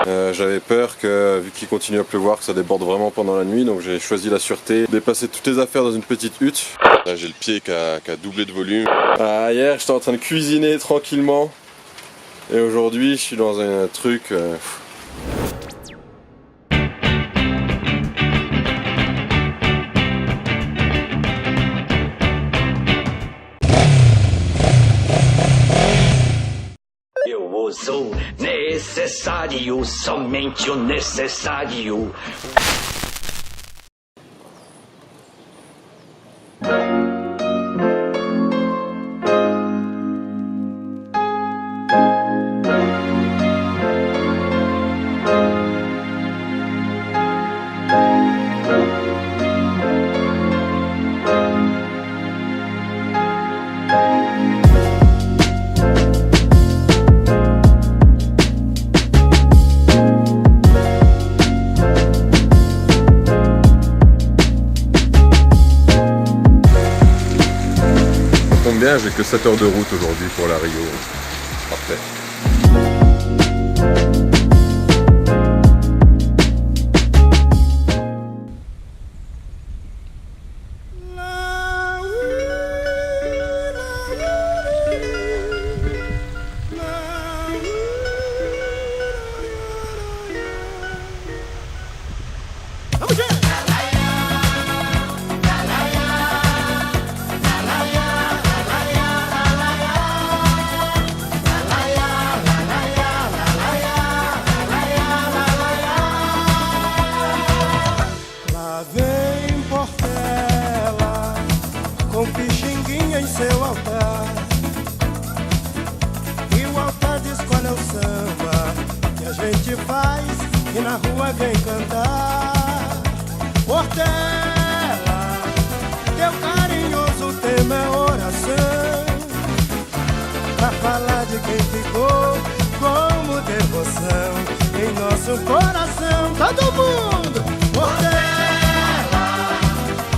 J'avais peur que, vu qu'il continue à pleuvoir, que ça déborde vraiment pendant la nuit, donc j'ai choisi la sûreté, déplacer toutes les affaires dans une petite hutte. Là j'ai le pied qui a doublé de volume. Hier j'étais en train de cuisiner tranquillement, et aujourd'hui je suis dans un truc... Eu uso necessário, somente o necessário. Bien, j'ai que 7 heures de route aujourd'hui pour la Rio. Parfait. Com pixinguinha em seu altar, e o altar diz qual é o samba que a gente faz e na rua vem cantar. Portela, teu carinhoso tema é oração, pra falar de quem ficou como devoção em nosso coração. Todo mundo! Portela,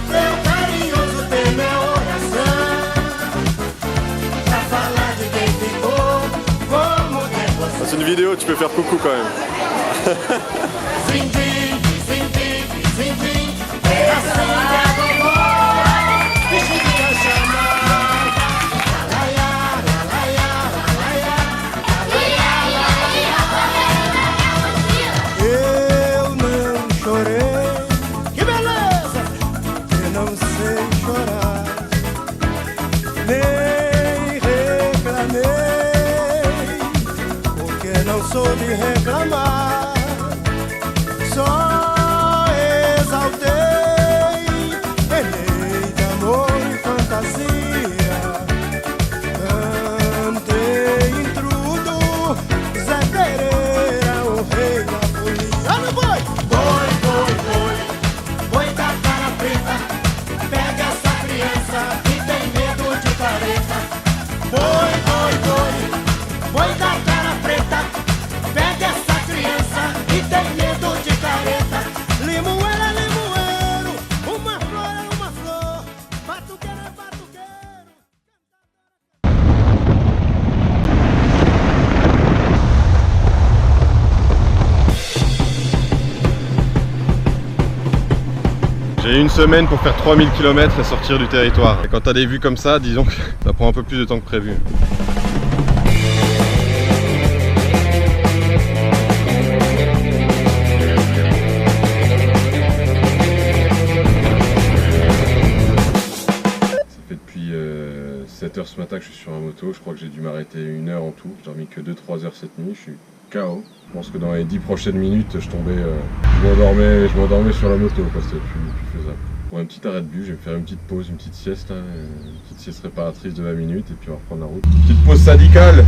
teu carinhoso tema é oração. C'est une vidéo, tu peux faire coucou quand même. Eu não chorei, que beleza, eu não sei chorar, nem reclamei, porque não sou de reclamar, só exaltei, penei de amor e fantasia, cantei intrudo, Zé Pereira, o rei da folia. Olha o boi! Boi, boi, boi, boi da cara preta, pega essa criança que tem medo de careta. Boi, boi, boi, boi da cara preta, pega essa criança que tem medo de careta. Limoeiro é limoeiro, uma flor é uma flor, batuqueiro é batuqueiro. J'ai eu une semaine pour faire 3000 km et sortir du territoire. Et quand t'as des vues comme ça, disons que ça prend un peu plus de temps que prévu. Depuis 7 heures ce matin que je suis sur la moto, je crois que j'ai dû m'arrêter 1 heure en tout. J'ai dormi que 2-3 heures cette nuit, je suis KO. Je pense que dans les 10 prochaines minutes, je m'endormais sur la moto, parce que c'est plus faisable. Pour un petit arrêt de bus, je vais me faire une petite pause, une petite sieste, là, une petite sieste réparatrice de 20 minutes, et puis on va reprendre la route. Petite pause syndicale.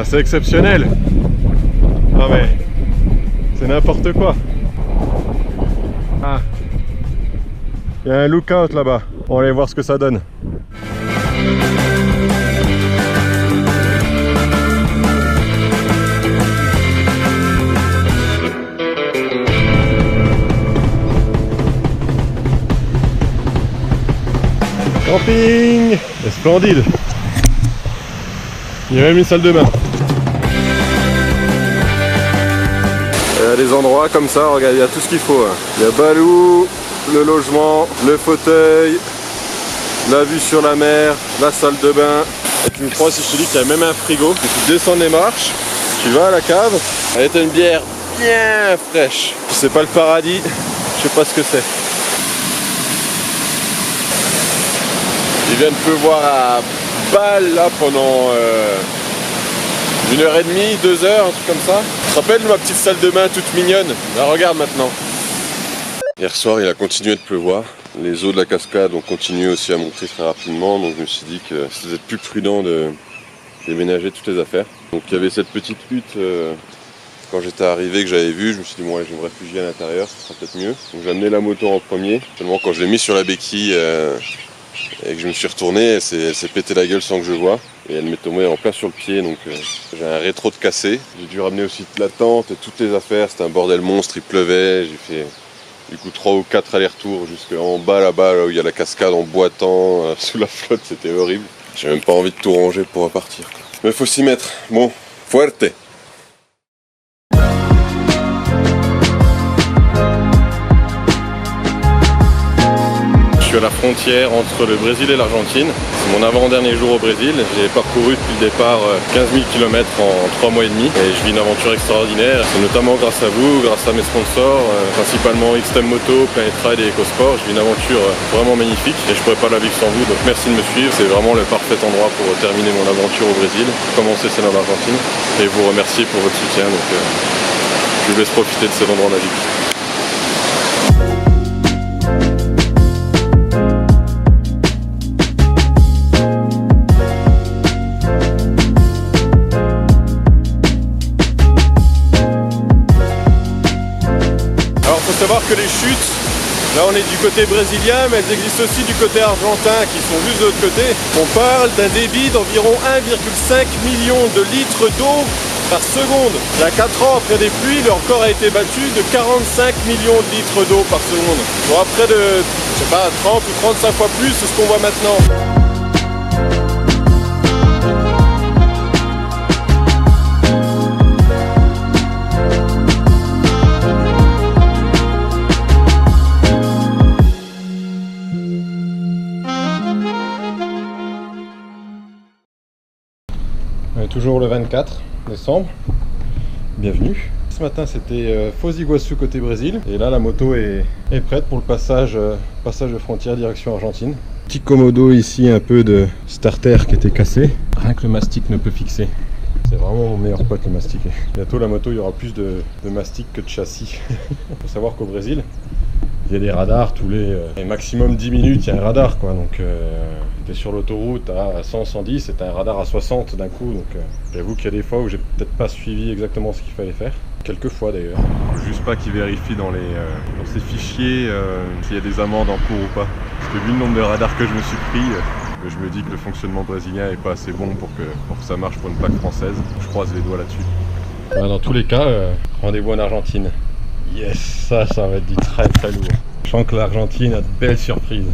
C'est exceptionnel. Non mais C'est n'importe quoi. Ah, il y a un lookout là-bas. On va aller voir ce que ça donne. Camping! C'est splendide! Il y a même une salle de bain. Il y a des endroits comme ça, regarde, il y a tout ce qu'il faut. Il y a Balou, le logement, le fauteuil, la vue sur la mer, la salle de bain. Et tu me crois si je te dis qu'il y a même un frigo. Tu descends les marches, tu vas à la cave, et t'as une bière bien fraîche. C'est pas le paradis, je sais pas ce que c'est. Il vient de pleuvoir à balle là pendant 1h30, 2 heures, un truc comme ça. Tu te rappelles ma petite salle de bain toute mignonne? Là regarde maintenant. Hier soir il a continué de pleuvoir. Les eaux de la cascade ont continué aussi à monter très rapidement. Donc je me suis dit que c'était plus prudent de déménager toutes les affaires. Donc il y avait cette petite hutte quand j'étais arrivé que j'avais vue. Je me suis dit bon allez, je vais me réfugier à l'intérieur, ce sera peut-être mieux. Donc j'ai amené la moto en premier. Seulement quand je l'ai mis sur la béquille et que je me suis retourné, elle s'est pété la gueule sans que je vois. Et elle m'est tombée en plein sur le pied, donc j'ai un rétro de cassé. J'ai dû ramener aussi la tente et toutes les affaires, c'était un bordel monstre, il pleuvait. J'ai fait du coup 3 ou 4 allers-retours jusqu'en bas là-bas, là où il y a la cascade en boitant, sous la flotte, c'était horrible. J'ai même pas envie de tout ranger pour repartir. Mais faut s'y mettre. Bon, fuerte! Je suis à la frontière entre le Brésil et l'Argentine. C'est mon avant-dernier jour au Brésil. J'ai parcouru depuis le départ 15 000 km en 3 mois et demi et je vis une aventure extraordinaire. C'est notamment grâce à vous, grâce à mes sponsors, principalement Xtreme Moto, Planet Ride et EcoSport. Je vis une aventure vraiment magnifique et je pourrais pas la vivre sans vous. Donc merci de me suivre. C'est vraiment le parfait endroit pour terminer mon aventure au Brésil, commencer celle en Argentine et vous remercier pour votre soutien. Donc je vous laisse profiter de cet endroit magique. Il faut savoir que les chutes, là on est du côté brésilien, mais elles existent aussi du côté argentin, qui sont juste de l'autre côté. On parle d'un débit d'environ 1,5 million de litres d'eau par seconde. Il y a 4 ans, après des pluies, le record a été battu de 45 millions de litres d'eau par seconde. Bon, près de, je sais pas, 30 ou 35 fois plus, c'est ce qu'on voit maintenant. Toujours le 24 décembre, bienvenue. Ce matin c'était Foz do Iguaçu côté Brésil et là la moto est prête pour le passage de frontière direction Argentine. Petit commodo ici, un peu de starter qui était cassé, rien que le mastic ne peut fixer. C'est vraiment mon meilleur pote le mastic. Bientôt la moto il y aura plus de mastic que de châssis. Il faut savoir qu'au Brésil il y a des radars tous les maximum 10 minutes, il y a un radar quoi, donc tu es sur l'autoroute à 100-110 et tu as un radar à 60 d'un coup, donc j'avoue qu'il y a des fois où j'ai peut-être pas suivi exactement ce qu'il fallait faire, quelques fois d'ailleurs. Faut juste pas qu'ils vérifient dans ces fichiers s'il y a des amendes en cours ou pas, parce que vu le nombre de radars que je me suis pris, je me dis que le fonctionnement brésilien est pas assez bon pour que ça marche pour une plaque française. Je croise les doigts là-dessus. Dans tous les cas, rendez-vous en Argentine. Yes, ça va être du très très lourd. Je sens que l'Argentine a de belles surprises.